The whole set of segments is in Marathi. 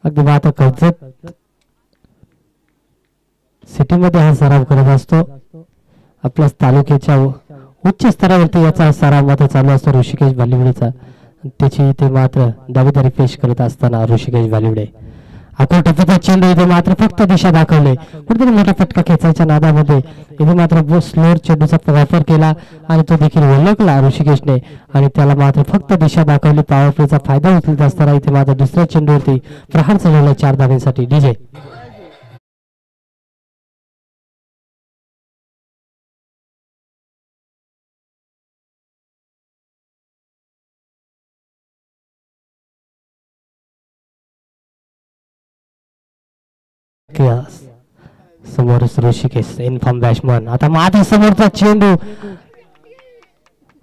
अगदी आता कर्जत सिटीमध्ये हा सराव करत असतो. आपल्या तालुक्याच्या उच्च स्तरावरती याचा सराव मात्र चालू असतो ऋषिकेश भालिवडेचा. त्याची इथे मात्र दावेदारी पेश करत असताना ऋषिकेश भालिवडे अकोल टप्प्याचा चेंडू इथे मात्र फक्त दिशा दाखवले. कुठेतरी मोठा फटका खेचायच्या नादामध्ये इथे मात्र स्लोअर चेंडूचा वापर केला आणि तो देखील ओळखला ऋषिकेशने आणि त्याला मात्र फक्त दिशा दाखवली. पॉवर प्लेचा फायदा उचलत असताना इथे मात्र दुसऱ्या चेंडूवरती प्रहार चढवला 4 धावांसाठी. डीजे समोर ऋषिकेश इनफॉर्म बॅट्समन. आता मात्र समोरचा चेंडू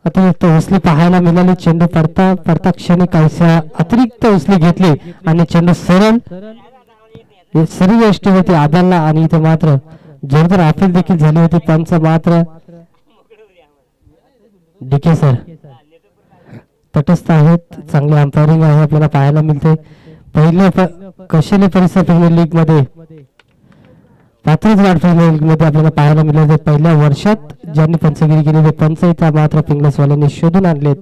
अतिरिक्त उसली पाहायला मिळाली. चेंडू पडता पडता क्षणी काहीशा अतिरिक्त उसली घेतली आणि चेंडू सरळ सर्व यष्टीवरती आदळला आणि इथे मात्र जोरदार अपील देखील झाली होती. पंच मात्र डीके सर तटस्थ आहेत. चांगले अंपायरिंग आहे आपल्याला पाहायला मिळते. पहिले कौशल्य परिसर प्रीमियर लीग मध्ये पात्रच प्रीमियर लीग मध्ये आपल्याला पाहायला मिळाले. पहिल्या वर्षात ज्यांनी पंचगिरी केली ते पंच त्या मात्र पिंगलसवाल्यांनी शोधून आणलेत.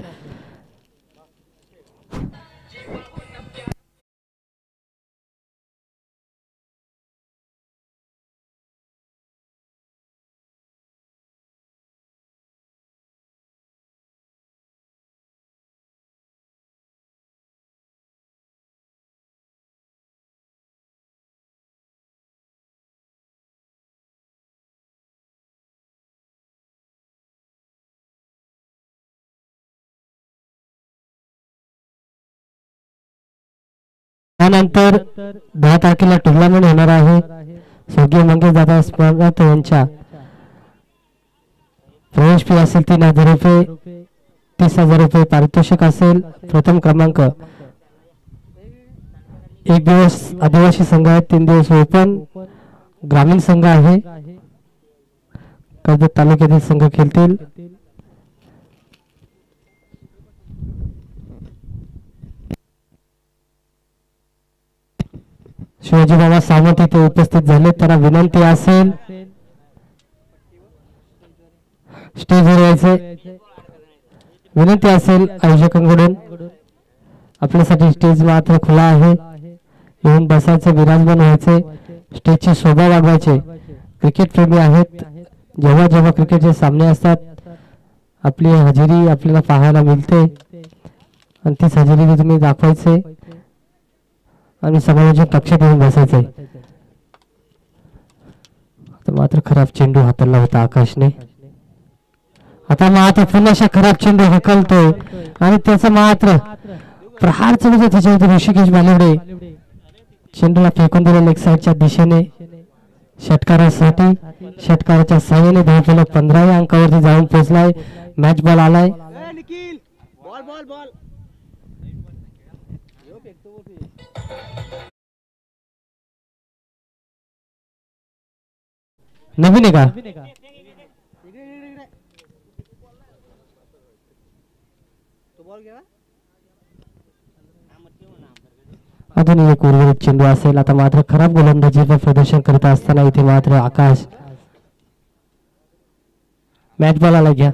त्यानंतर 10 तारखेला टुर्नामेंट होणार आहे. स्वर्गीय मंगेश दादा स्मरणार्थ यांच्या प्रवेश फी असेल 3,000 रुपये. 30,000 रुपये पारितोषिक असेल. प्रथम क्रमांक 1 दिवस आदिवासी संघ आहे. 3 दिवस ओपन ग्रामीण संघ आहे. कर्जत तालुक्यातील संघ खेळतील. शिवाजी बाबा सावंत इथे उपस्थित झाले. त्यांना विनंती असेल स्टेजवर यायचे. विनंती असेल आयोजकांकडून आपल्यासाठी स्टेज मात्र खुला आहे. येऊन बसायचे विराजमान व्हायचे. स्टेजची शोभा वाढवायचे. क्रिकेट प्रेमी आहेत. जेव्हा जेव्हा क्रिकेटचे सामने असतात आपली हजेरी आपल्याला पाहायला मिळते आणि तीच हजेरी तुम्ही दाखवायचे आणि समाजाच्या कक्षात येऊन बसायचे. मात्र खराब चेंडू हाताळला होता आकाशने. आता मात्र पुन्हा खराब चेंडू हकलतोय आणि त्याचा मात्र प्रहार चढवतो त्याच्यावरती ऋषिकेश भालिवडे. चेंडूला फेकून दिले लेग साईडच्या दिशेने षटकारासाठी. षटकाराच्या साह्याने धावफलक 15 अंकावरती जाऊन पोहोचलाय. मॅच बॉल आलाय. नवीन आहे का? अजून एक उर्वरित चेंडू असेल. आता मात्र खराब गोलंदाजीचं प्रदर्शन करीत असताना इथे मात्र आकाश मॅच बॉलाला घ्या.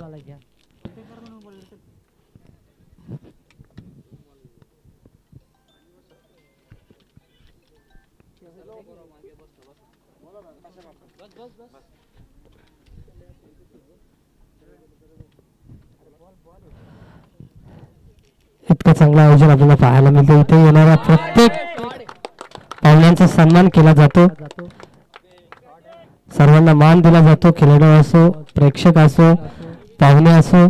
इतकं चांगलं आयोजन आपल्याला पाहायला मिळतं. इथे येणाऱ्या प्रत्येक पाहुण्यांचा सन्मान केला जातो. सर्वांना मान दिला जातो. खेळाडू असो प्रेक्षक असो पाहुणे असो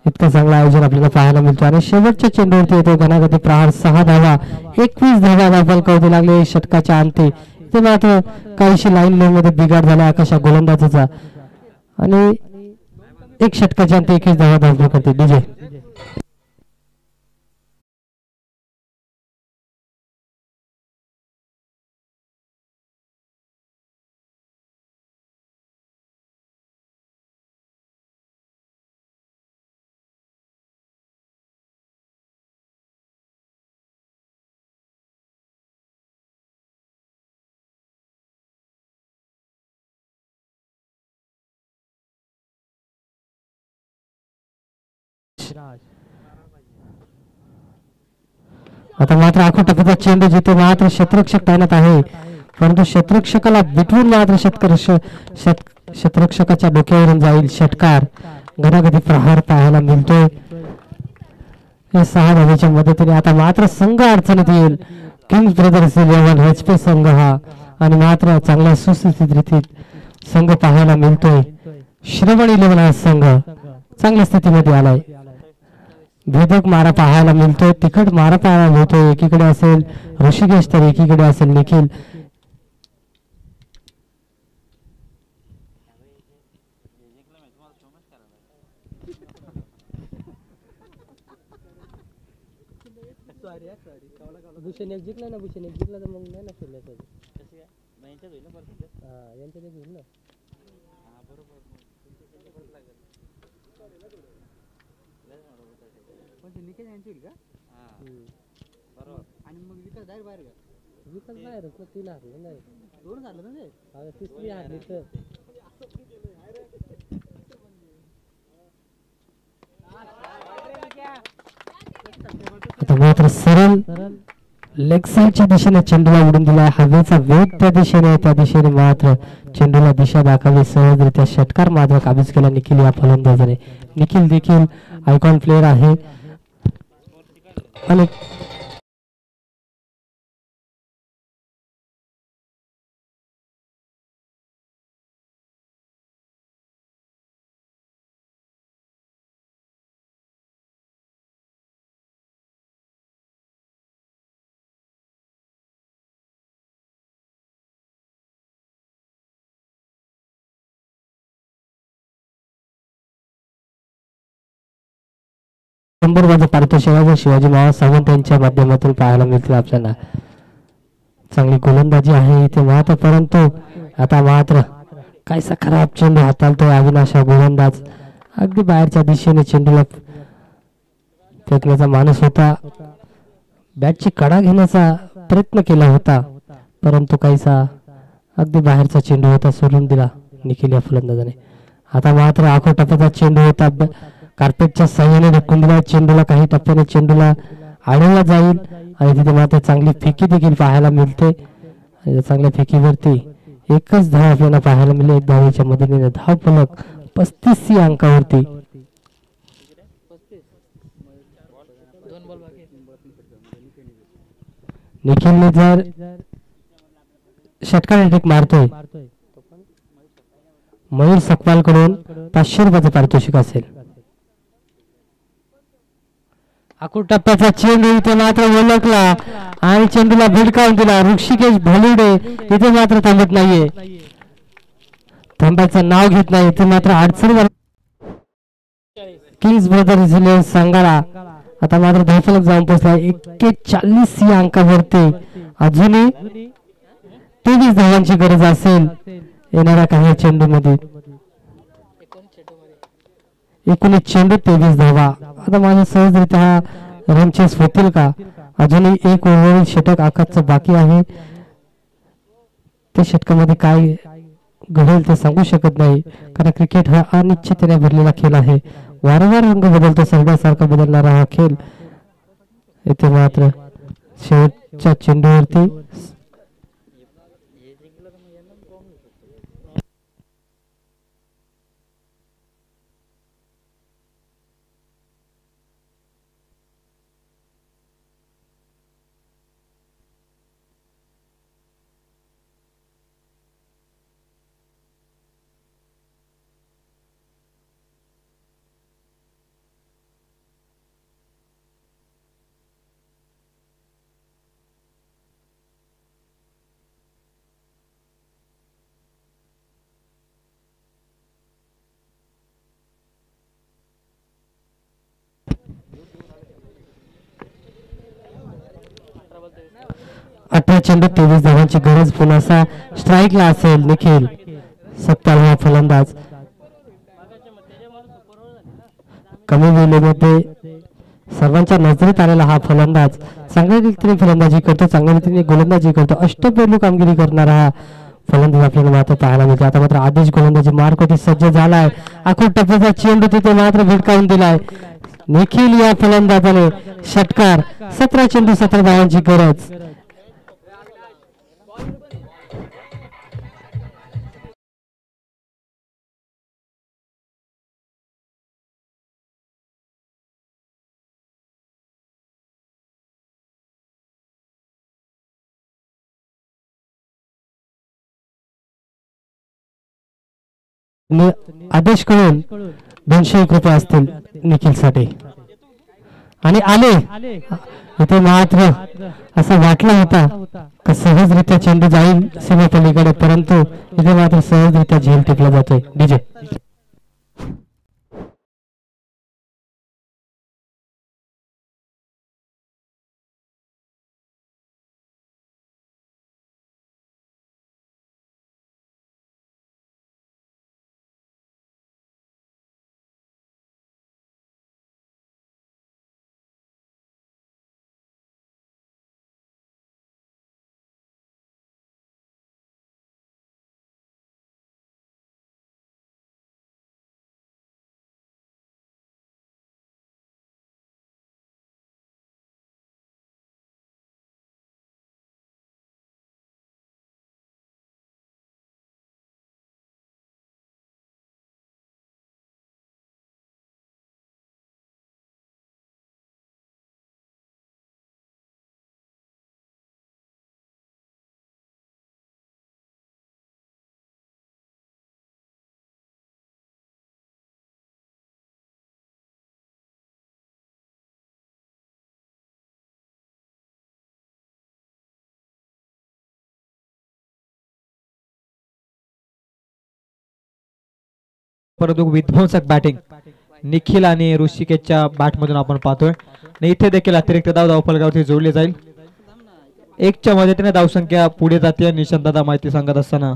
इतकं चांगलं आयोजन आपल्याला पाहायला मिळतं. आणि शेवटच्या चेंडूवरती येतो घनागती प्रहार. 6 धावा 21 धावा दाखल लागले षटकाच्या अंती. ते मात्र काहीशी लाईन लोन मध्ये बिघाड झाला आकाशा गोलंदाजीचा आणि एक षटकाच्या अंती 21 धावा दाखल करते. डीजे आता मात्र आखूड टप्प्याचा चेंडू जिथे मात्र क्षेत्ररक्षक तैनात आहे, परंतु क्षेत्ररक्षकाला बिटवून मात्र क्षेत्ररक्षकाच्या डोक्यावरून जाईल षटकार. घडाघडी प्रहार पाहायला मिळतोय. हे 6 धावेच्या मदतीने आता मात्र संघ अडचणीत येईल. किंग्स ब्रदर्स 11 HP संघ हा, आणि मात्र चांगल्या सुस्थितीत संघ पाहायला मिळतोय. श्रवण 11 हा संघ चांगल्या स्थितीमध्ये आलाय. भेदक मारा पाहायला मिळतोय, तिखट मारा पाहायला मिळतोय. एकीकडे असेल ऋषिकेश तर एकीकडे असेल निखिल. भूषण एक जिंकला ना, भूषण एक जिंकला तर मग नाही ना खेळण्याचं. यांच्यात एक होईल ना. निकेश यांची होईल का? आणि मग विकास बाहेर बाहेर का? विकास बाहेरच ना, 3 हारले नाही, 2 झालं ना ते. तिसरी हारली तर आता मात्र सरळ लेग साईडच्या दिशेने चेंडूला उडून दिला. हवेचा वेग त्या दिशेने मात्र चेंडूला दिशा दाखवली. सहजरित्या षटकार मात्र काबीज केला निखिल या फलंदाजाने. निखिल देखील आयकॉन प्लेयर आहे आणि शंभर पारितोषिक शिवाजी महाराज सावंत यांच्या माध्यमातून पाहायला मिळतील आपल्याला. चांगली गोलंदाजी आहे इथे मात्र, परंतु आता मात्र काहीसा खराब चेंडू हाताळतो अविनाश हा गोलंदाज. अगदी बाहेरच्या दिशेने चेंडूला फेकण्याचा माणूस होता. बॅटची कडा घेण्याचा प्रयत्न केला होता, परंतु काहीसा अगदी बाहेरचा चेंडू होता, सोडून दिला निखिल या फलंदाजाने. आता मात्र आखो टप्प्याचा चेंडू होता, कार्पेटच्या साह्याने ढकलून दिला चेंडूला. काही टप्प्याने चेंडूला आडवला जाईल आणि तिथे मात्र चांगली फेकी देखील पाहायला मिळते. चांगल्या फेकीवरती एकच धाव आपल्याला पाहायला मिळेल. 1 धावेच्या मदतीने धाव फलक 35 अंकावरती. निखिलने जर षटकार हॅट्रिक मारतोय, मयूर सकवाल कडून 500 रुपयाचं पारितोषिक असेल. आखूड टप्प्याचा चेंडू इथे मात्र ओळखला आणि चेंडूला भिडकावून दिला. ऋषिकेश भलुडे इथे मात्र थांबत नाहीये, थांबायचं नाव घेत नाही. इथे मात्र अडचण किंग्स ब्रदर्स संघाला आता मात्र धावफलक जाऊन पोहोचला 41 या अंकावरती. अजूनही 23 धावांची गरज असेल येणाऱ्या काही चेंडू मध्ये. 19 चेंडू 23 धावा. आता माझ्या सहजरित्या रनचेस होतील का? अजूनही 1 ओव्हरवरील षटक आखाचं बाकी आहे. त्या षटकामध्ये काय घडेल ते सांगू शकत नाही, कारण क्रिकेट हा अनिश्चिततेने भरलेला खेळ आहे. वारंवार रंग बदलतो, सरड्यासारखा बदलणारा हा खेळ. इथे मात्र शेवटच्या चेंडूवरती चेंडू 23 धावांची गरज. पुन्हा स्ट्राईकला असेल निखिल सकपाल हा फलंदाज. कमी वेळेमध्ये सर्वांच्या नजरेत आलेला हा फलंदाज चांगल्या रीतीने फलंदाजी करतो, चांगल्या रीतीने गोलंदाजी करतो. अष्टपैलू कामगिरी करणारा हा फलंदाज आपल्याला मात्र पाहायला मिळतो. आता मात्र आदेश गोलंदाजी मार्कवरती सज्ज झालाय. आखूड टप्प्याचा चेंडू तिथे मात्र भिडकावून दिलाय. निखिल या फलंदाजाने षटकार. 17 चेंडू 17 धावांची गरज. आदेश कळून 201 रुपये असतील निखिल साठी. आणि आले इथे मात्र असं वाटलं होता सहजरित्या चेंडू जाईल सीमेपलीकडे, परंतु इथे मात्र सहजरित्या झेल टिकला जातोय. डीजे परंतु विध्वंसक बॅटिंग निखिल आणि ऋषिकेशच्या बॅटमधून आपण पाहतोय. आणि इथे देखील अतिरिक्त धाव धावफलकावरती जोडली जाईल. 1च्या मदतीने धावसंख्या पुढे जाते. निशांतदा माहिती सांगत असताना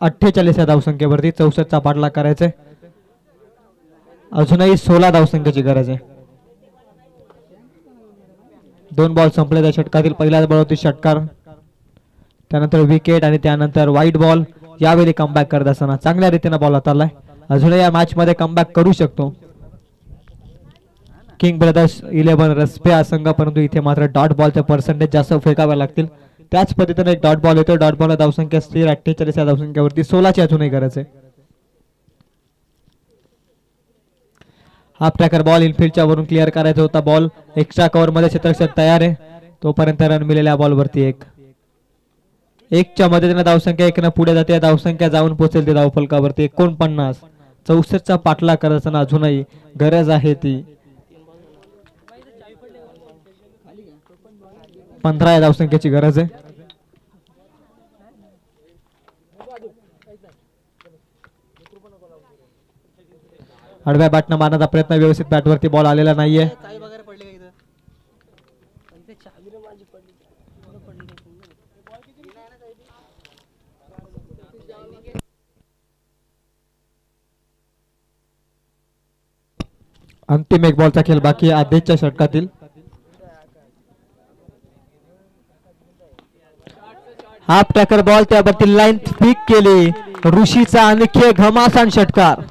48 या धावसंख्येवरती 64चा पाठलाग करायचा. अजूनही 16 धावसंख्येची गरज आहे. 2 बॉल संपले त्या षटकातील. पहिल्याच बॉलवरती षटकार, त्यानंतर विकेट आणि त्यानंतर वाईट बॉल. यावेळी कमबॅक करत असताना चांगल्या रीतीने बॉल हाताळलाय. अजूनही या मॅच मध्ये कमबॅक करू शकतो किंग ब्रदर्स 11 रस्पे हा संघ, परंतु इथे मात्र डॉट बॉलचे पर्सेंटेज जास्त फेकावे लागतील. त्याच पद्धतीने एक डॉट बॉल येतो. डॉट बॉल धावसंख्या स्थिर 48 या धावसंख्येवरती 16ची अजूनही गरज आहे. हाफ ट्रॅकर बॉल इनफिल्डच्या वरून क्लिअर करायचा होता. बॉल एक्स्ट्रा कव्हर मध्ये क्षेत्ररक्षक तयार आहे. तोपर्यंत रन मिळालेल्या बॉलवरती 1च्या मदतीने धावसंख्या 1 पुढे जाते. धावसंख्या जाऊन पोहोचेल ते धावफलकावरती 49. 64चा पाठलाग करत असताना अजूनही गरज आहे ती 15 या धावसंख्येची गरज आहे. आडव्या बॅटनं मारण्याचा प्रयत्न, व्यवस्थित बॅटवरती बॉल आलेला नाहीये. अंतिम 1 बॉलचा खेळ बाकी आधीच्या षटकातील. हाफ ट्रॅकर बॉल, त्यावरती लाईन पिक केली. ऋषीचा आणखी घमासान षटकार.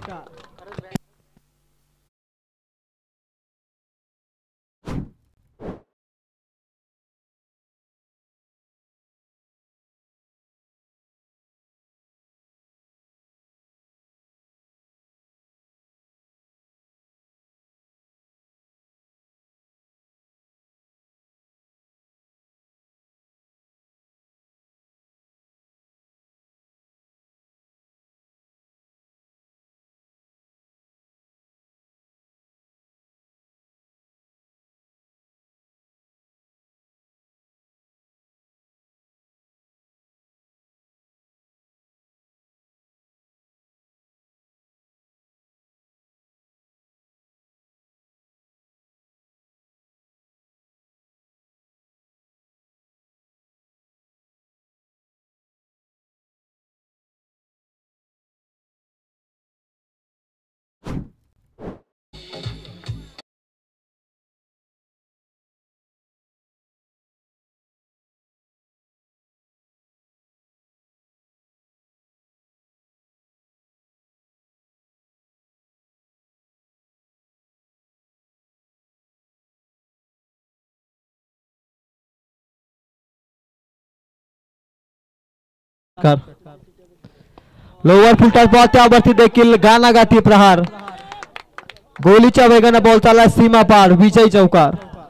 लोअर फिल्टर बॉल त्यावरती देखील गाणागाती प्रहार. गोलीच्या वेगाने बॉल चालला सीमा पार. विजय चौकार.